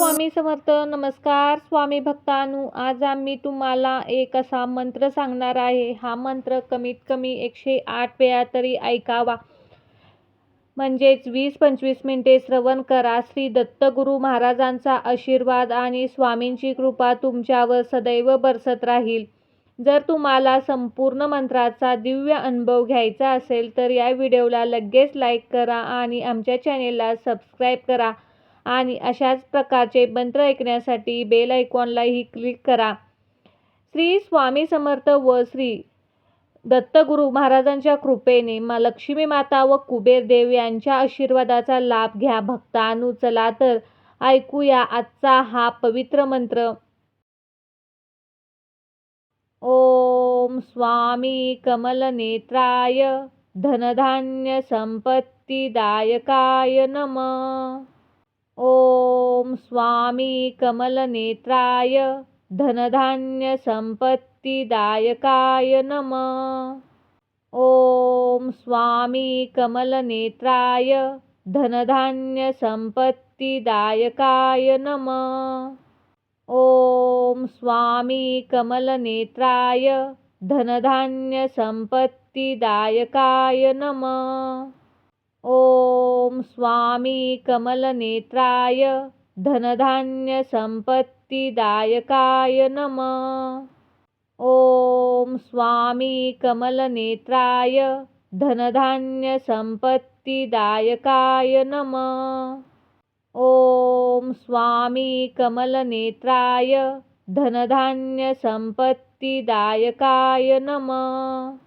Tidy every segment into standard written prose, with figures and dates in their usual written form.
स्वामी समर्थ. नमस्कार स्वामी भक्तांनो, आज आम्ही तुम्हाला एक असा मंत्र सांगणार आहे. हा मंत्र कमीत कमी 108 वेळा तरी ऐकावा, म्हणजेच 20-25 मिनिटे श्रवण करा. श्री दत्तगुरू महाराजांचा आशीर्वाद आणि स्वामींची कृपा तुमच्यावर सदैव बरसत राहील. जर तुम्हाला संपूर्ण मंत्राचा दिव्य अनुभव घ्यायचा असेल तर या व्हिडिओला लगेच लाईक करा आणि आमच्या चॅनेलला सबस्क्राईब करा आणि अशाच प्रकारचे मंत्र ऐकण्यासाठी बेल आयकॉनलाही क्लिक करा. श्री स्वामी समर्थ व श्री दत्तगुरू महाराजांच्या कृपेने लक्ष्मी माता व कुबेर देव यांच्या आशीर्वादाचा लाभ घ्या. भक्तांनो, चला तर ऐकूया आजचा हा पवित्र मंत्र. ओम स्वामी कमलनेत्राय धनधान्य संपत्तिदायकाय नमः. ओम स्वामी कमलनेत्राय धनधान्य संपत्तिदायकाय नमः. ओम स्वामी कमलनेत्राय धनधान्य संपत्तिदायकाय नमः. ओम स्वामी कमलनेत्राय धनधान्य संपत्तिदायकाय नमः. ओम स्वामी कमलनेत्राय धनधान्य संपत्तिदायकाय नमः. ओम स्वामी कमलनेत्राय धनधान्य संपत्तिदायकाय नमः. ओम स्वामी कमलनेत्राय धनधान्य संपत्तिदायकाय नमः.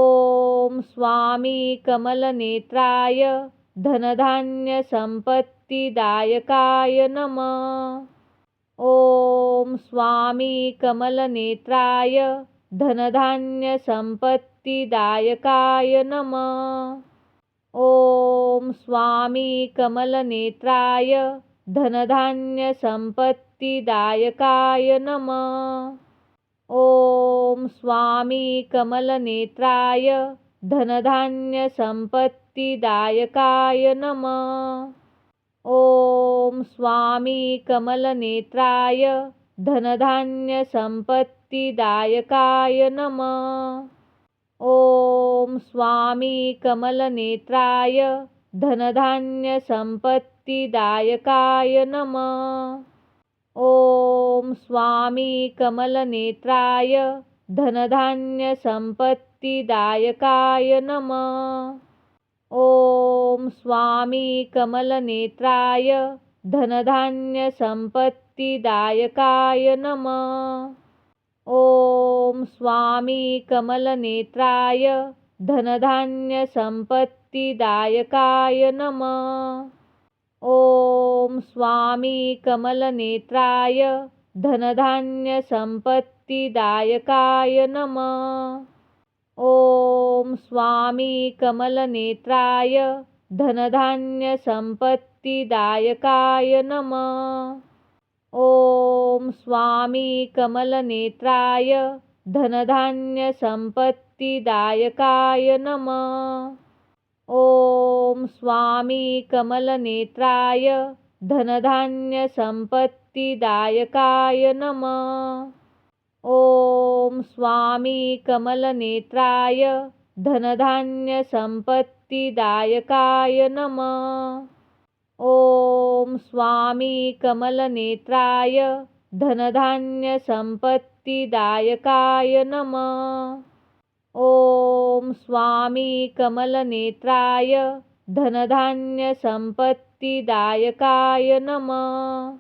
ओम स्वामी कमलनेत्राय धनधान्य संपत्तिदायकाय नमः. ओम स्वामी कमलनेत्राय धनधान्य संपत्तिदायकाय नमः. ओम स्वामी कमलनेत्राय धनधान्य संपत्तिदायकाय नमः. ओम स्वामी कमलनेत्राय धनधान्य संपत्तिदायकाय नमः. ओम स्वामी कमलनेत्राय धनधान्य संपत्तिदायकाय नमः. ओम स्वामी कमलनेत्राय धनधान्य संपत्तिदायकाय नमः. ओम स्वामी कमलनेत्राय धनधान्य संपत्तिदायकाय नमः. ओम स्वामी कमलनेत्राय धनधान्य संपत्तिदायकाय नमः. ओम स्वामी कमलनेत्राय धनधान्य संपत्तिदायकाय नमः. ओम स्वामी कमलनेत्राय धनधान्य संपत्तिदायकाय नमः. ओम स्वामी कमलनेत्राय धनधान्य संपत्तिदायकाय नमः. ओम स्वामी कमलनेत्राय धनधान्य संपत्तिदायकाय नमः. ओम स्वामी कमलनेत्राय धनधान्य संपत्तिदायकाय नमः. ओम स्वामी कमलनेत्राय धनधान्य संपत्तिदायकाय नमः. ओम स्वामी कमलनेत्राय धनधान्य संपत्तिदायकाय नमः. ओम स्वामी कमलनेत्राय धनधान्य संपत्तिदायकाय नमः.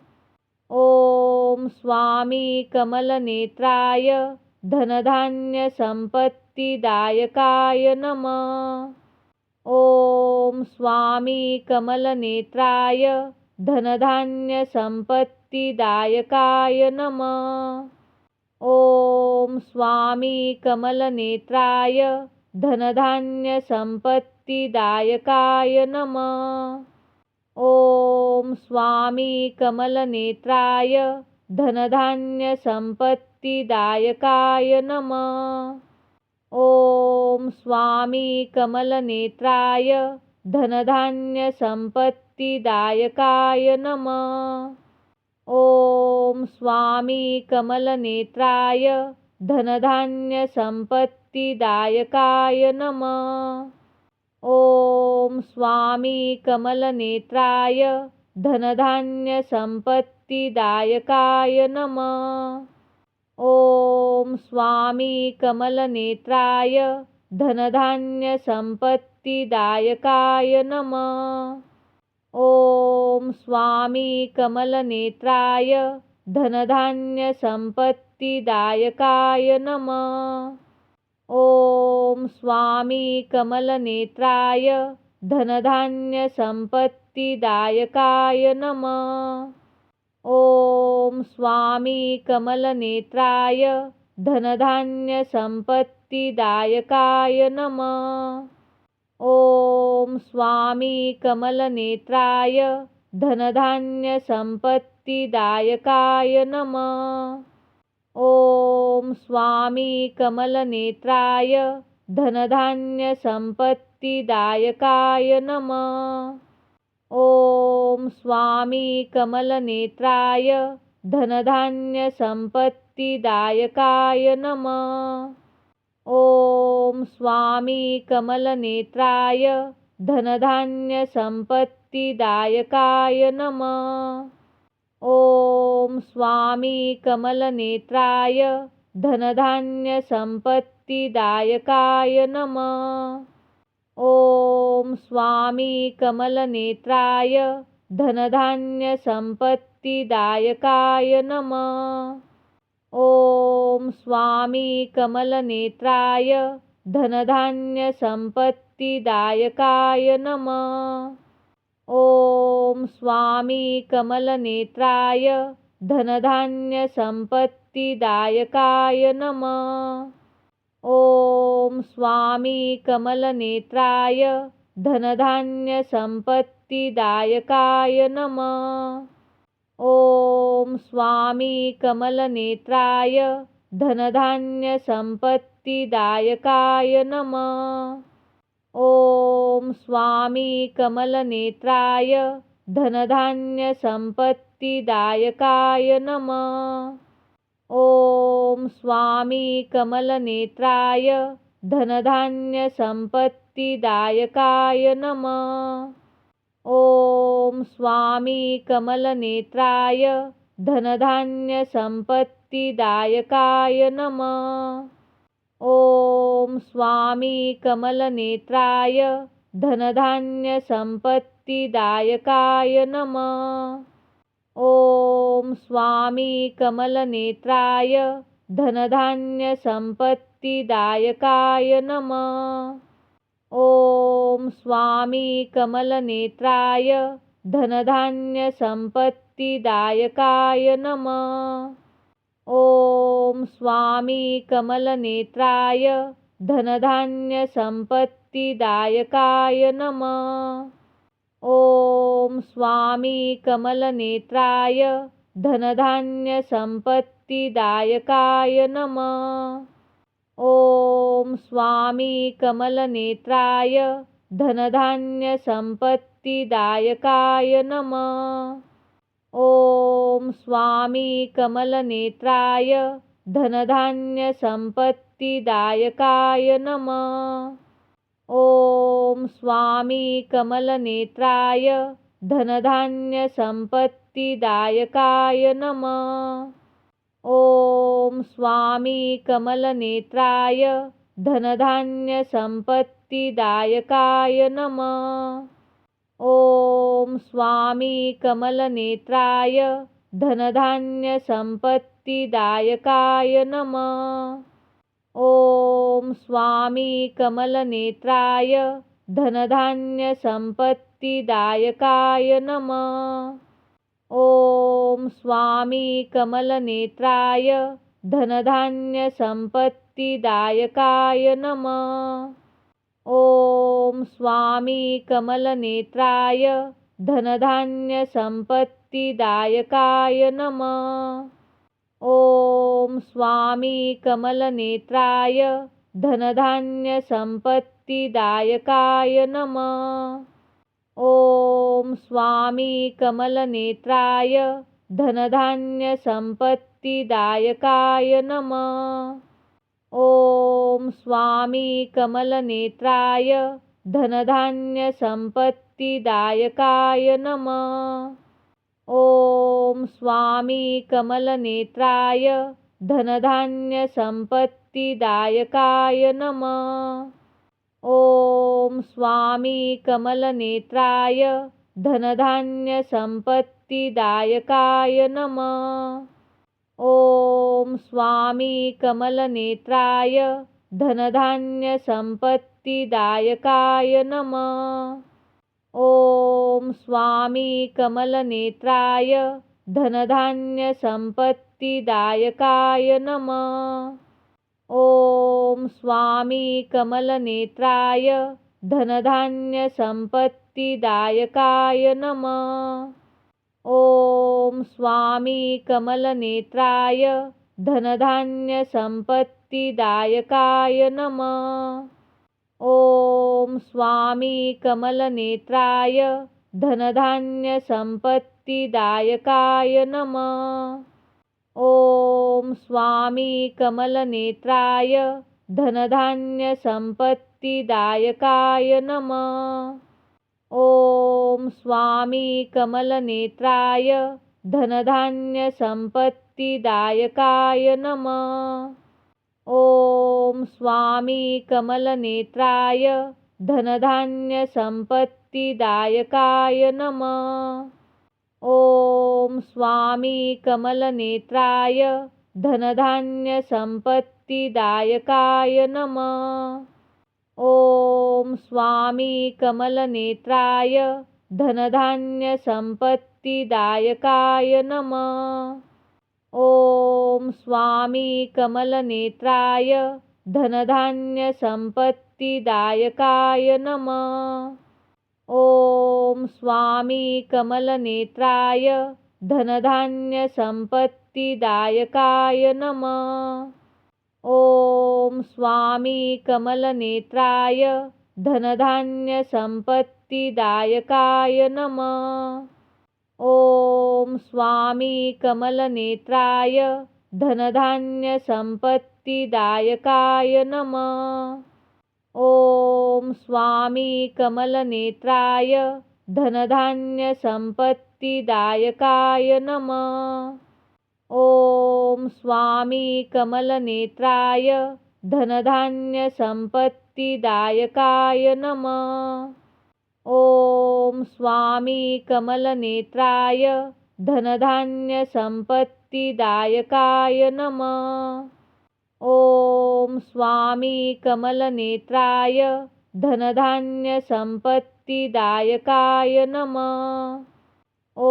ओम स्वामी कमलनेत्राय धनधान्य संपत्तिदायकाय नमः. ओम स्वामी कमलनेत्राय धनधान्य संपत्तिदायकाय नमः. ओम स्वामी कमलनेत्राय धनधान्य संपत्तिदायकाय नमः. ओम स्वामी कमलनेत्राय धनधान्य संपत्तिदायकाय नमः. ओम स्वामी कमलनेत्राय धनधान्य संपत्तिदायकाय नमः. ॐ स्वामी कमलनेत्राय धनधान्यसम्पत्तिदायकाय नमः। ॐ स्वामी कमलनेत्राय धनधान्यसम्पत्तिदायकाय नमः। ॐ स्वामी कमलनेत्राय धनधान्यसम्पत्तिदायकाय नमः। ॐ स्वामी कमलनेत्राय धनधान्यसम्पत्तिदायकाय नमः। ॐ स्वामी कमलनेत्राय धनधान्यसम्पत्तिदायकाय नमः। ॐ स्वामी कमलनेत्राय धनधान्यसम्पत्तिदायकाय नमः। ॐ स्वामी कमलनेत्राय धनधान्यसम्पत्तिदायकाय नमः। ॐ स्वामी कमलनेत्राय धनधान्यसम्पत्तिदायकाय नमः। ॐ स्वामी कमलनेत्राय धनधान्यसम्पत्तिदायकाय नमः। ॐ स्वामी कमलनेत्राय धनधान्यसम्पत्तिदायकाय नमः। ॐ स्वामी कमलनेत्राय धनधान्यसम्पत्तिदायकाय नमः। ॐ स्वामी कमलनेत्राय धनधान्यसम्पत्तिदायकाय नमः। ॐ स्वामी कमलनेत्राय धनधान्यसम्पत्तिदायकाय नमः। ॐ स्वामी कमलनेत्राय धनधान्यसम्पत्तिदायकाय नमः। ॐ स्वामी कमलनेत्राय धनधान्यसम्पत्तिदायकाय नमः। ॐ स्वामी कमलनेत्राय धनधान्यसम्पत्तिदायकाय नमः। ॐ स्वामी कमलनेत्राय धनधान्यसम्पत्तिदायकाय नमः। ॐ स्वामी कमलनेत्राय धनधान्यसम्पत्तिदायकाय नमः। ॐ स्वामी कमलनेत्राय धनधान्यसम्पत्तिदायकाय नमः। ॐ स्वामी कमलनेत्राय धनधान्यसम्पत्तिदायकाय नमः। ॐ स्वामी कमलनेत्राय धनधान्यसम्पत्तिदायकाय नमः। ॐ स्वामी कमलनेत्राय धनधान्यसम्पत्तिदायकाय नमः। ॐ स्वामी कमलनेत्राय धनधान्यसम्पत्तिदायकाय नमः। ॐ स्वामी कमलनेत्राय धनधान्यसम्पत्तिदायकाय नमः। ॐ स्वामी कमलनेत्राय धनधान्यसम्पत्तिदायकाय नमः। ॐ स्वामी कमलनेत्राय धनधान्यसम्पत्तिदायकाय नमः। ॐ स्वामी कमलनेत्राय धनधान्यसम्पत्तिदायकाय नमः। ॐ स्वामी कमलनेत्राय धनधान्यसम्पत्तिदायकाय नमः। ॐ स्वामी कमलनेत्राय धनधान्यसम्पत्तिदायकाय नमः। ॐ स्वामी कमलनेत्राय धनधान्यसम्पत्तिदायकाय नमः। ॐ स्वामी कमलनेत्राय धनधान्यसम्पत्तिदायकाय नमः। ॐ स्वामी कमलनेत्राय धनधान्यसम्पत्तिदायकाय नमः। ॐ स्वामी कमलनेत्राय धनधान्यसम्पत्तिदायकाय नमः। ॐ स्वामी कमलनेत्राय धनधान्य संपत्तिदायकाय नमः। ओम स्वामी कमलनेत्राय धनधान्य संपत्तिदायकाय नमः। ओम स्वामी कमलनेत्राय धनधान्य संपत्तिदायकाय नमः। ओम स्वामी कमलनेत्राय धनधान्य संपत्तिदायकाय नमः। ओम स्वामी कमलनेत्राय धनधान्य संपत्तिदायकाय नमः। ओम स्वामी कमलनेत्राय धनधान्य संपत्तिदायकाय नमः। ओम स्वामी कमलनेत्राय धनधान्य संपत्तिदायकाय नमः। ओम स्वामी कमलनेत्राय धनधान्य संपत्तिदायकाय नमः। ओम स्वामी कमलनेत्राय धनधान्य संपत्तिदायकाय नमः। ओम स्वामी कमलनेत्राय धनधान्य संपत्तिदायकाय नमः। ओम स्वामी कमलनेत्राय धनधान्य संपत्तिदायकाय नमः। ओम स्वामी कमलनेत्राय धनधान्य संपत्तिदायकाय नमः। ओम स्वामी कमलनेत्राय धनधान्य संपत्तिदायकाय नमः। ओम स्वामी कमलनेत्राय धनधान्य संपत्तिदायकाय नमः। ओम स्वामी कमलनेत्राय धनधान्य संपत्तिदायकाय नमः। ओम स्वामी कमलनेत्राय धनधान्य संपत्तिदायकाय नमः। ओम स्वामी कमलनेत्राय धनधान्य संपत्तिदायकाय नमः। ओम स्वामी कमलनेत्राय धनधान्य संपत्तिदायकाय नमः। ओम स्वामी कमलनेत्राय धनधान्य संपत्तिदायकाय नमः। ओम स्वामी कमलनेत्राय धनधान्य संपत्तिदायकाय नमः। ओम स्वामी कमलनेत्राय धनधान्य संपत्तिदायकाय नमः। ओम स्वामी कमलनेत्राय धनधान्य संपत्तिदायकाय नमः।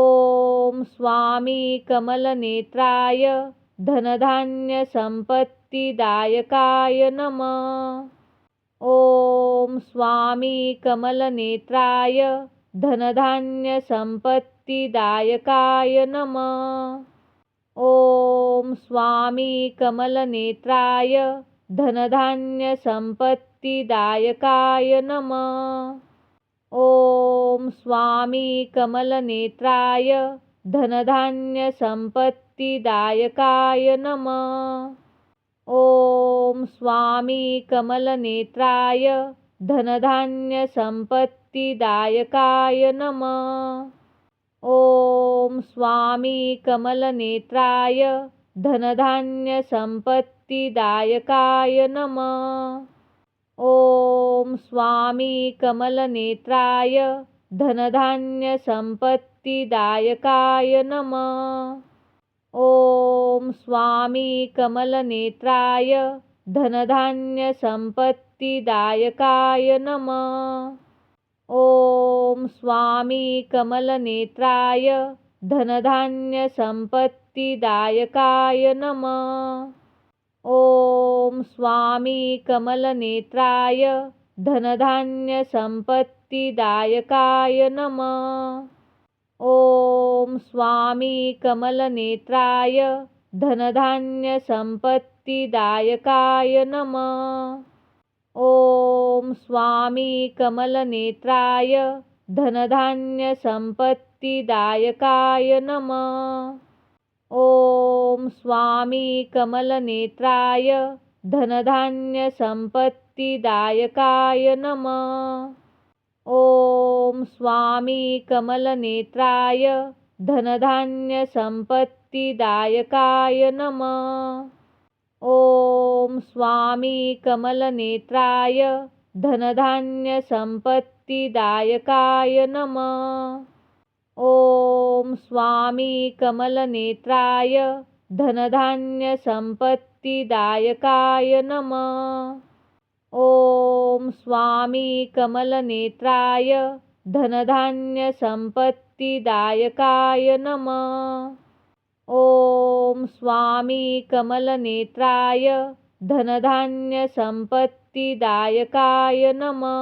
ओम स्वामी कमलनेत्राय धनधान्य संपत्तिदायकाय नमः। ओम स्वामी कमलनेत्राय धनधान्य संपत्तिदायकाय नमः। ओम स्वामी कमलनेत्राय धनधान्य संपत्तिदायकाय नमः। ओम स्वामी कमलनेत्राय धनधान्य संपत्तिदायकाय नमः। ओम स्वामी कमलनेत्राय धनधान्य संपत्तिदायकाय नमः। ओम स्वामी कमलनेत्राय धनधान्य संपत्तिदायकाय नमः। ओम स्वामी कमलनेत्राय धनधान्य संपत्तिदायकाय नमः। ओम स्वामी कमलनेत्राय धनधान्य संपत्तिदायकाय नमः। ओम स्वामी कमलनेत्राय धनधान्य संपत्तिदायकाय नमः। ओम स्वामी कमलनेत्राय धनधान्य संपत्तिदायकाय नमः। ओम स्वामी कमलनेत्राय धनधान्य संपत्तिदायकाय नमः। ओम स्वामी कमलनेत्राय धनधान्य संपत्तिदायकाय नमः। ॐ स्वामी कमलनेत्राय धनधान्यसम्पत्तिदायकाय नमः। ॐ स्वामी कमलनेत्राय धनधान्यसम्पत्तिदायकाय नमः। ॐ स्वामी कमलनेत्राय धनधान्यसम्पत्तिदायकाय नमः। ॐ स्वामी कमलनेत्राय धनधान्यसम्पत्तिदायकाय नमः। ॐ स्वामी कमलनेत्राय धनधान्यसम्पत्तिदायकाय नमः। ॐ स्वामी कमलनेत्राय धनधान्यसम्पत्तिदायकाय नमः।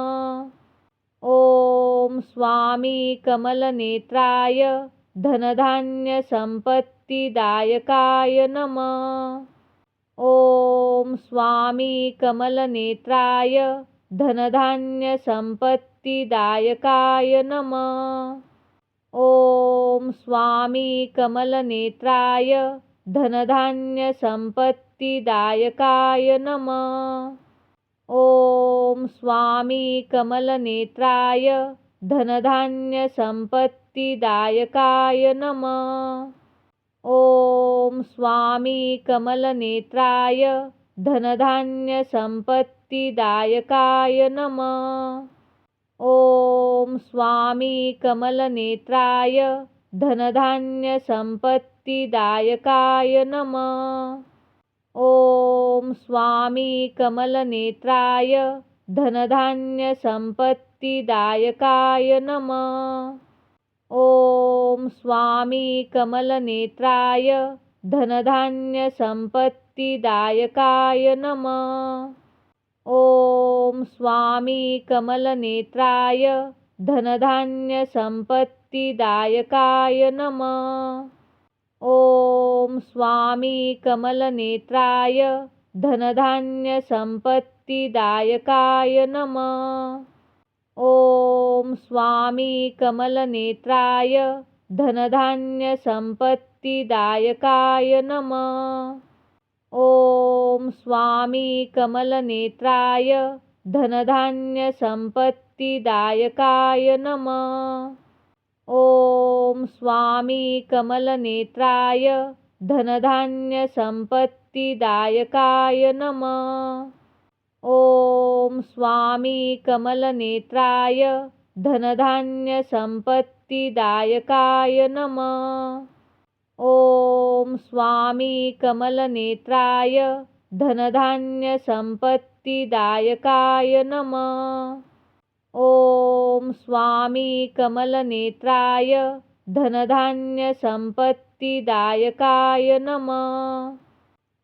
ॐ स्वामी कमलनेत्राय धनधान्यसम्पत्तिदायकाय नमः। ॐ स्वामी कमलनेत्राय धनधान्यसम्पत्तिदायकाय नमः। ॐ स्वामी कमलनेत्राय धनधान्यसम्पत्तिदायकाय नमः। ॐ स्वामी कमलनेत्राय धनधान्यसम्पत्तिदायकाय नमः। ॐ स्वामी कमलनेत्राय धनधान्यसम्पत्तिदायकाय नमः। ॐ स्वामी कमलनेत्राय धनधान्यसम्पत्तिदायकाय नमः। ॐ स्वामी कमलनेत्राय धनधान्यसम्पत्तिदायकाय नमः। ॐ स्वामी कमलनेत्राय धनधान्यसम्पत्तिदायकाय नमः। ॐ स्वामी कमलनेत्राय धनधान्यसम्पत्तिदायकाय नमः। ॐ स्वामी कमलनेत्राय धनधान्यसम्पत्तिदायकाय नमः। ॐ स्वामी कमलनेत्राय धनधान्यसम्पत्तिदायकाय नमः। ॐ स्वामी कमलनेत्राय धनधान्यसम्पत्तिदायकाय नमः। ॐ स्वामी कमलनेत्राय धनधान्यसम्पत्तिदायकाय नमः। ॐ स्वामी कमलनेत्राय धनधान्यसम्पत्तिदायकाय नमः। ॐ स्वामी कमलनेत्राय धनधान्यसम्पत्तिदायकाय नमः। ॐ स्वामी कमलनेत्राय धनधान्यसम्पत्तिदायकाय नमः।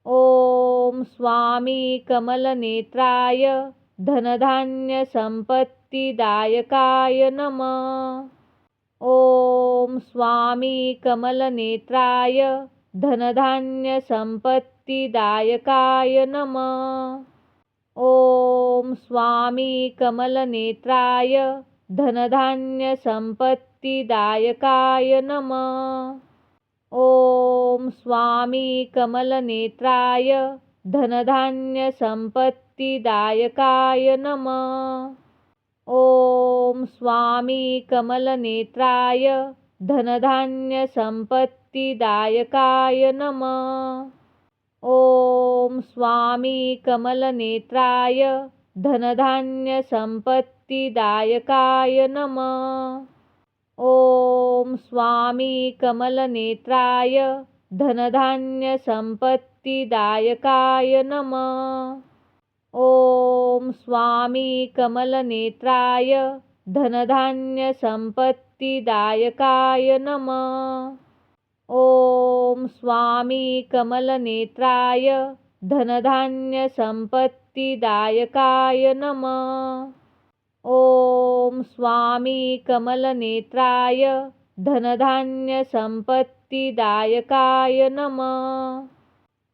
ॐ स्वामी कमलनेत्राय धनधान्यसम्पत्तिदायकाय नमः। ॐ स्वामी कमलनेत्राय धनधान्यसम्पत्तिदायकाय नमः। ॐ स्वामी कमलनेत्राय धनधान्यसम्पत्तिदायकाय नमः। ॐ स्वामी कमलनेत्राय धनधान्यसम्पत्तिदायकाय नमः। ॐ स्वामी कमलनेत्राय धनधान्यसम्पत्तिदायकाय नमः। ॐ स्वामी कमलनेत्राय धनधान्यसम्पत्तिदायकाय नमः। ॐ स्वामी कमलनेत्राय धनधान्यसम्पत्तिदायकाय नमः। ॐ स्वामी कमलनेत्राय धनधान्यसम्पत्तिदायकाय नमः। ॐ स्वामी कमलनेत्राय धनधान्यसम्पत्तिदायकाय नमः। ॐ स्वामी कमलनेत्राय धनधान्यसम्पत्तिदायकाय नमः।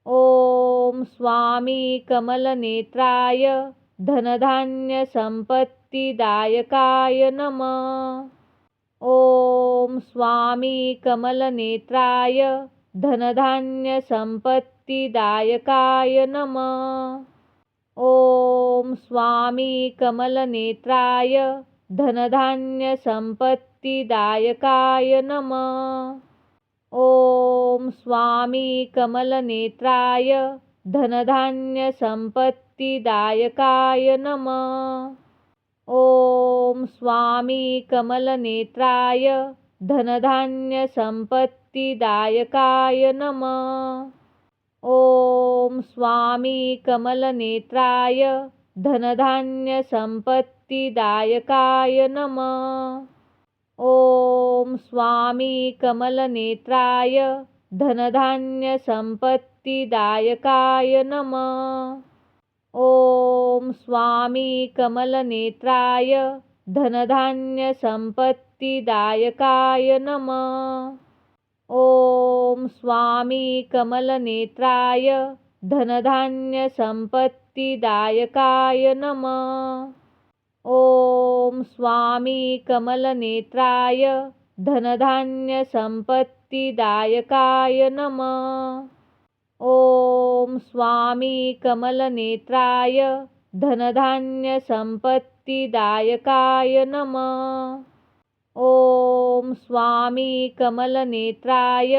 ॐ स्वामी कमलनेत्राय धनधान्यसम्पत्तिदायकाय नमः। ॐ स्वामी कमलनेत्राय धनधान्यसम्पत्तिदायकाय नमः। ॐ स्वामी कमलनेत्राय धनधान्यसम्पत्तिदायकाय नमः। ॐ स्वामी कमलनेत्राय धनधान्यसम्पत्तिदायकाय नमः। ॐ स्वामी कमलनेत्राय धनधान्यसम्पत्तिदायकाय नमः। ॐ स्वामी कमलनेत्राय धनधान्यसम्पत्तिदायकाय नमः। ॐ स्वामी कमलनेत्राय धनधान्यसम्पत्तिदायकाय नमः। ॐ स्वामी कमलनेत्राय धनधान्यसम्पत्तिदायकाय नमः। ॐ स्वामी कमलनेत्राय धनधान्यसम्पत्तिदायकाय नमः। ॐ स्वामी कमलनेत्राय धनधान्यसम्पत्तिदायकाय नमः। ॐ स्वामी कमलनेत्राय धनधान्यसम्पत्तिदायकाय नमः। ॐ स्वामी कमलनेत्राय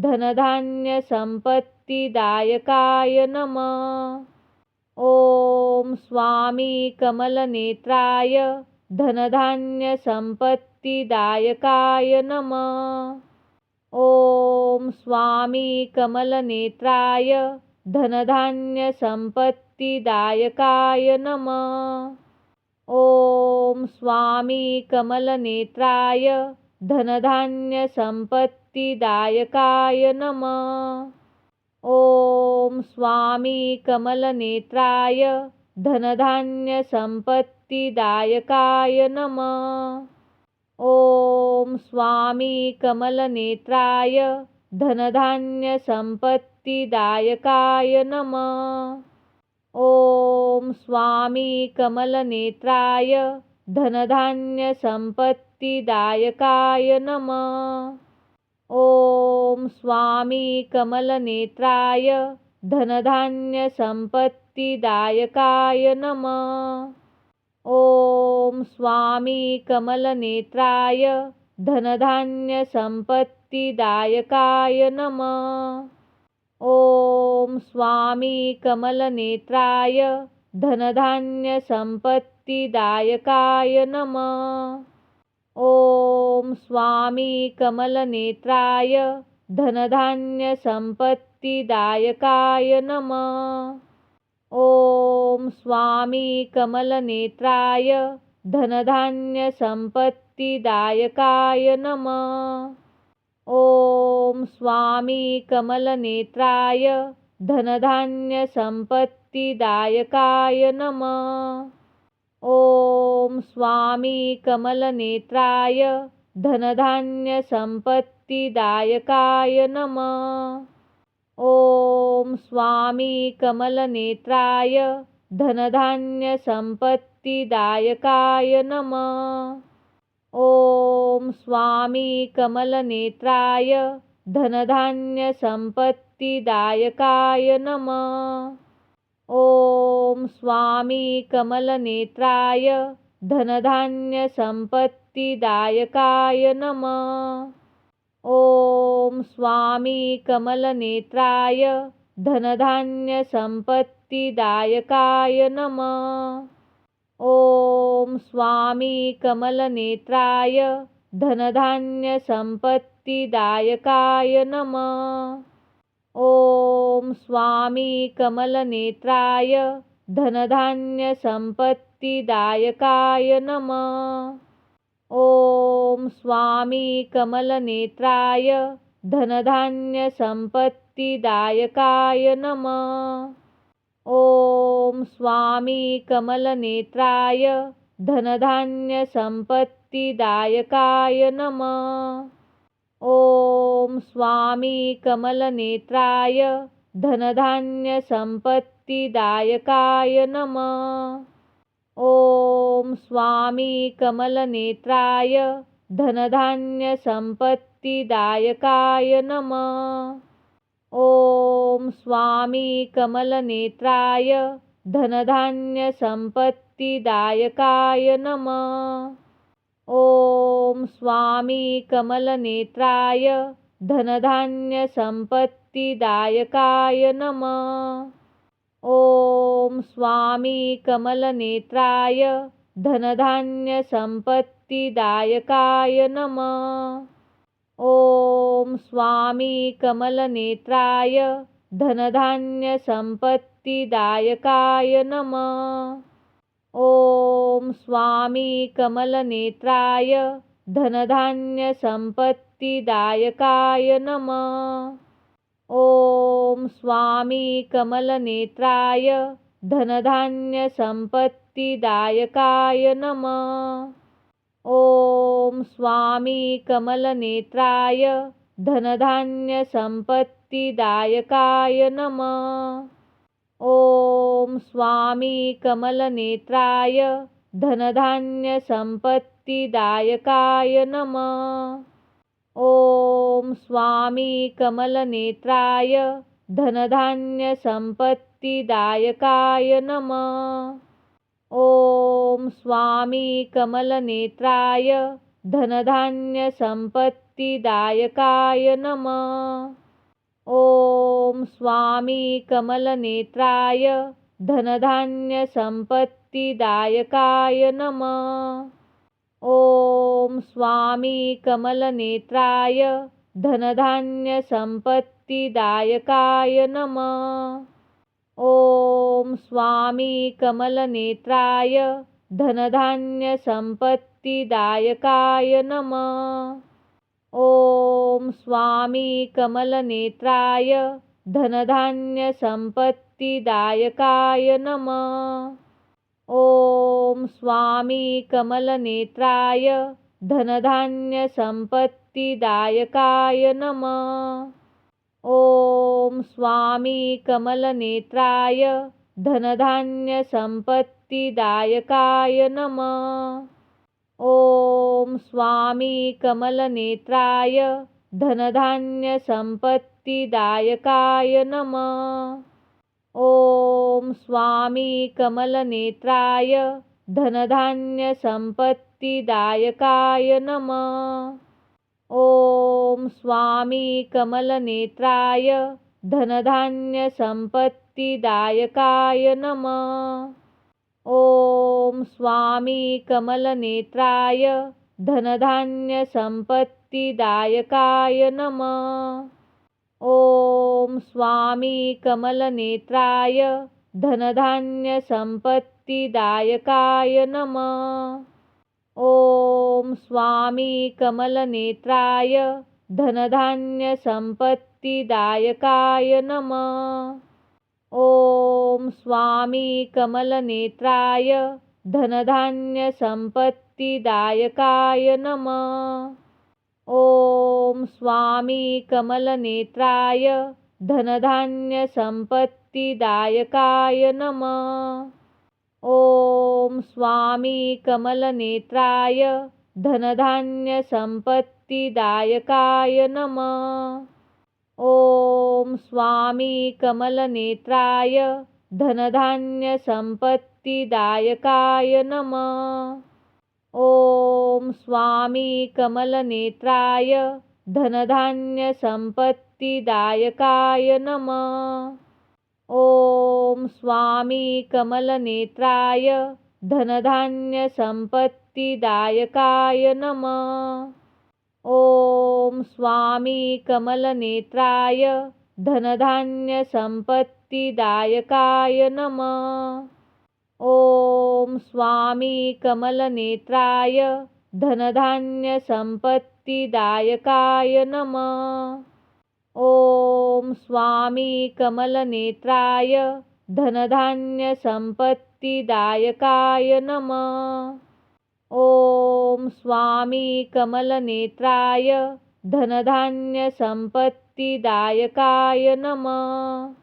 धनधान्यसम्पत्तिदायकाय नमः। ॐ स्वामी कमलनेत्राय धनधान्यसम्पत्तिदायकाय नमः। ॐ स्वामी कमलनेत्राय धनधान्यसम्पत्तिदायकाय नमः। ॐ स्वामी कमलनेत्राय धनधान्यसम्पत्तिदायकाय नमः। ॐ स्वामी कमलनेत्राय धनधान्यसम्पत्तिदायकाय नमः। ॐ स्वामी कमलनेत्राय धनधान्यसम्पत्तिदायकाय नमः। ॐ स्वामी कमलनेत्राय धनधान्यसम्पत्तिदायकाय नमः। ॐ स्वामी कमलनेत्राय धनधान्यसम्पत्तिदायकाय नमः। ॐ स्वामी कमलनेत्राय धनधान्यसम्पत्तिदायकाय नमः। ॐ स्वामी कमलनेत्राय धनधान्यसम्पत्तिदायकाय नमः। ॐ स्वामी कमलनेत्राय धनधान्यसम्पत्तिदायकाय नमः। ॐ स्वामी कमलनेत्राय धनधान्यसम्पत्तिदायकाय नमः। ॐ स्वामी कमलनेत्राय धनधान्यसम्पत्तिदायकाय नमः। ॐ स्वामी कमलनेत्राय धनधान्यसम्पत्तिदायकाय नमः। ॐ स्वामी कमलनेत्राय धनधान्यसम्पत्तिदायकाय नमः। ॐ स्वामी कमलनेत्राय धनधान्यसम्पत्तिदायकाय नमः। ॐ स्वामी कमलनेत्राय धनधान्यसम्पत्तिदायकाय नमः। ॐ स्वामी कमलनेत्राय धनधान्यसम्पत्तिदायकाय नमः। ॐ स्वामी कमलनेत्राय धनधान्यसम्पत्तिदायकाय नमः। ॐ स्वामी कमलनेत्राय धनधान्यसम्पत्तिदायकाय नमः। ॐ स्वामी कमलनेत्राय धनधान्यसम्पत्तिदायकाय नमः। ॐ स्वामी कमलनेत्राय धनधान्यसम्पत्तिदायकाय नमः। ॐ स्वामी कमलनेत्राय धनधान्यसम्पत्तिदायकाय नमः। ॐ स्वामी कमलनेत्राय धनधान्यसम्पत्तिदायकाय संपत्तिदायकाय नमः। ॐ स्वामी कमलनेत्राय धनधान्यसम्पत्तिदायकाय नमः। ॐ स्वामी कमलनेत्राय धनधान्यसम्पत्तिदायकाय नमः। ॐ स्वामी कमलनेत्राय धनधान्यसम्पत्तिदायकाय नमः। ॐ स्वामी कमलनेत्राय धनधान्यसम्पत्तिदायकाय नमः। ॐ स्वामी कमलनेत्राय धनधान्यसम्पत्तिदायकाय नमः। ॐ स्वामी कमलनेत्राय धनधान्यसम्पत्तिदायकाय नमः। ॐ स्वामी कमलनेत्राय धनधान्यसम्पत्तिदायकाय नमः। ॐ स्वामी कमलनेत्राय धनधान्यसम्पत्तिदायकाय नमः। ॐ स्वामी कमलनेत्राय धनधान्यसम्पत्तिदायकाय नमः। ॐ स्वामी कमलनेत्राय धनधान्यसम्पत्तिदायकाय नमः। ॐ स्वामी कमलनेत्राय धनधान्यसम्पत्तिदायकाय नमः। ॐ स्वामी कमलनेत्राय धनधान्यसम्पत्तिदायकाय नमः। ॐ स्वामी कमलनेत्राय धनधान्यसम्पत्तिदायकाय नमः। ॐ स्वामी कमलनेत्राय धनधान्यसम्पत्तिदायकाय नमः। ॐ स्वामी कमलनेत्राय धनधान्यसम्पत्तिदायकाय नमः। ॐ स्वामी कमलनेत्राय धनधान्यसम्पत्तिदायकाय नमः। ॐ स्वामी कमलनेत्राय धनधान्यसम्पत्तिदायकाय नमः। ॐ स्वामी कमलनेत्राय धनधान्यसम्पत्तिदायकाय नमः। ॐ स्वामी कमलनेत्राय धनधान्यसम्पत्तिदायकाय नमः। ॐ स्वामी कमलनेत्राय धनधान्यसम्पत्तिदायकाय नमः। ॐ स्वामी कमलनेत्राय धनधान्यसम्पत्तिदायकाय नमः। ॐ स्वामी कमलनेत्राय धनधान्यसम्पत्तिदायकाय नमः। ॐ स्वामी कमलनेत्राय धनधान्यसम्पत्तिदायकाय नमः। ॐ स्वामी कमलनेत्राय धनधान्यसम्पत्तिदायकाय नमः। ॐ स्वामी कमलनेत्राय धनधान्यसम्पत्तिदायकाय नमः। ॐ स्वामी कमलनेत्राय धनधान्यसम्पत्तिदायकाय नमः। ॐ स्वामी कमलनेत्राय धनधान्यसम्पत्तिदायकाय नमः। ॐ स्वामी कमलनेत्राय धनधान्यसम्पत्तिदायकाय नमः। ॐ स्वामी कमलनेत्राय धनधान्यसम्पत्तिदायकाय नमः। ॐ स्वामी कमलनेत्राय धनधान्यसम्पत्तिदायकाय नमः। ॐ स्वामी कमलनेत्राय धनधान्यसम्पत्तिदायकाय नमः। ॐ स्वामी कमलनेत्राय धनधान्यसम्पत्तिदायकाय नमः।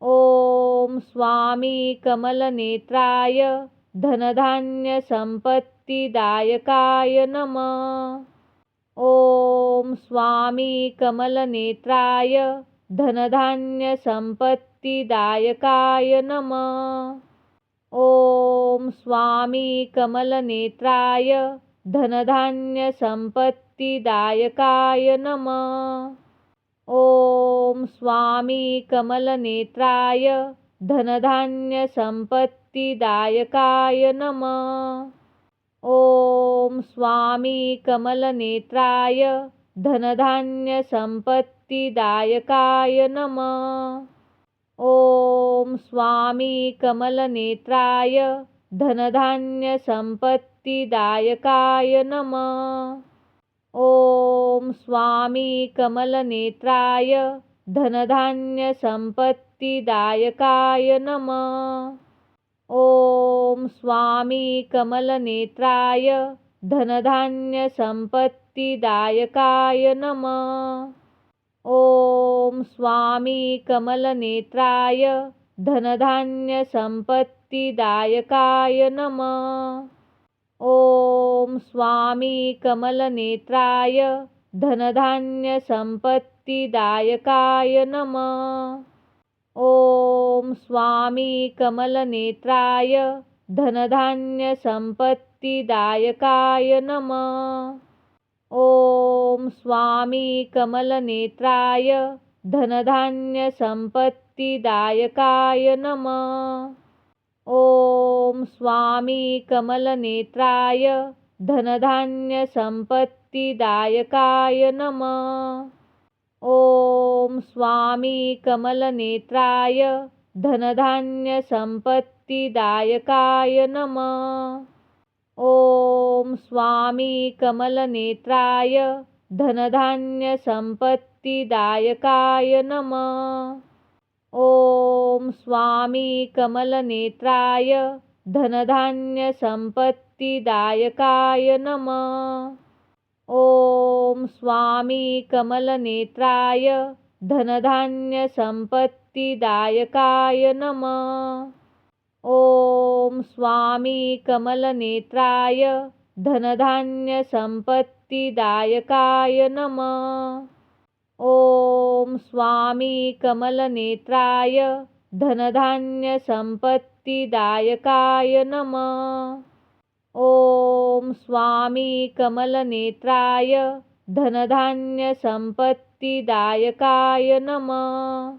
ॐ स्वामी कमलनेत्राय धनधान्यसम्पत्तिदायकाय नमः। ॐ स्वामी कमलनेत्राय धनधान्यसम्पत्तिदायकाय नमः। ॐ स्वामी कमलनेत्राय धनधान्यसम्पत्तिदायकाय नमः। ॐ स्वामी कमलनेत्राय धनधान्यसम्पत्तिदायकाय नमः। ॐ स्वामी कमलनेत्राय धनधान्यसम्पत्तिदायकाय नमः। ॐ स्वामी कमलनेत्राय धनधान्यसम्पत्तिदायकाय नमः। ॐ स्वामी कमलनेत्राय धनधान्यसम्पत्तिदायकाय नमः। ॐ स्वामी कमलनेत्राय धनधान्यसम्पत्तिदायकाय नमः। ॐ स्वामी कमलनेत्राय धनधान्यसम्पत्तिदायकाय नमः। ॐ स्वामी कमलनेत्राय धनधान्यसम्पत्तिदायकाय नमः। ॐ स्वामी कमलनेत्राय धनधान्यसम्पत्तिदायकाय नमः। ॐ स्वामी कमलनेत्राय धनधान्यसम्पत्तिदायकाय नमः। ॐ स्वामी कमलनेत्राय धनधान्यसम्पत्तिदायकाय नमः। ॐ स्वामी कमलनेत्राय धनधान्यसम्पत्तिदायकाय नमः। ॐ स्वामी कमलनेत्राय धनधान्यसम्पत्तिदायकाय नमः। ॐ स्वामी कमलनेत्राय धनधान्यसम्पत्तिदायकाय नमः। ॐ स्वामी कमलनेत्राय धनधान्यसम्पत्तिदायकाय नमः। ॐ स्वामी कमलनेत्राय धनधान्यसम्पत्तिदायकाय नमः। ॐ स्वामी कमलनेत्राय धनधान्यसम्पत्तिदायकाय नमः। ॐ स्वामी कमलनेत्राय धनधान्यसम्पत्तिदायकाय नमः।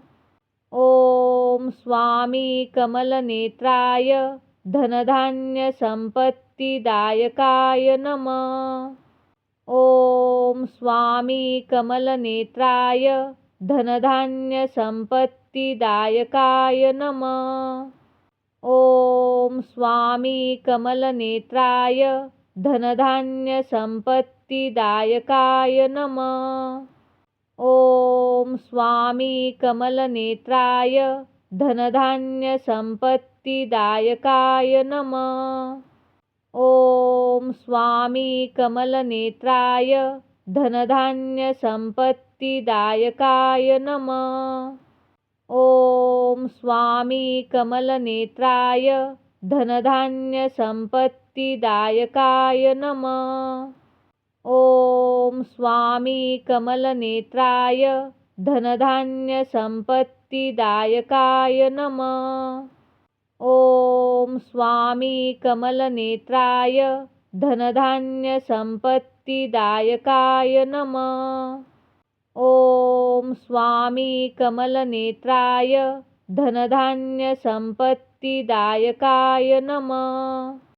ॐ स्वामी कमलनेत्राय धनधान्यसम्पत्तिदायकाय नमः। ॐ स्वामी कमलनेत्राय धनधान्यसम्पत्तिदायकाय नमः। ॐ स्वामी कमलनेत्राय धनधान्यसम्पत्तिदायकाय नमः। ॐ स्वामी कमलनेत्राय धनधान्यसम्पत्तिदायकाय नमः। ॐ स्वामी कमलनेत्राय धनधान्यसम्पत्तिदायकाय नमः। ॐ स्वामी कमलनेत्राय धनधान्यसम्पत्तिदायकाय नमः। ॐ स्वामी कमलनेत्राय धनधान्यसम्पत्तिदायकाय नमः। ॐ स्वामी कमलनेत्राय धनधान्यसम्पत्तिदायकाय नमः। ॐ स्वामी कमलनेत्राय धनधान्यसम्पत्तिदायकाय नमः।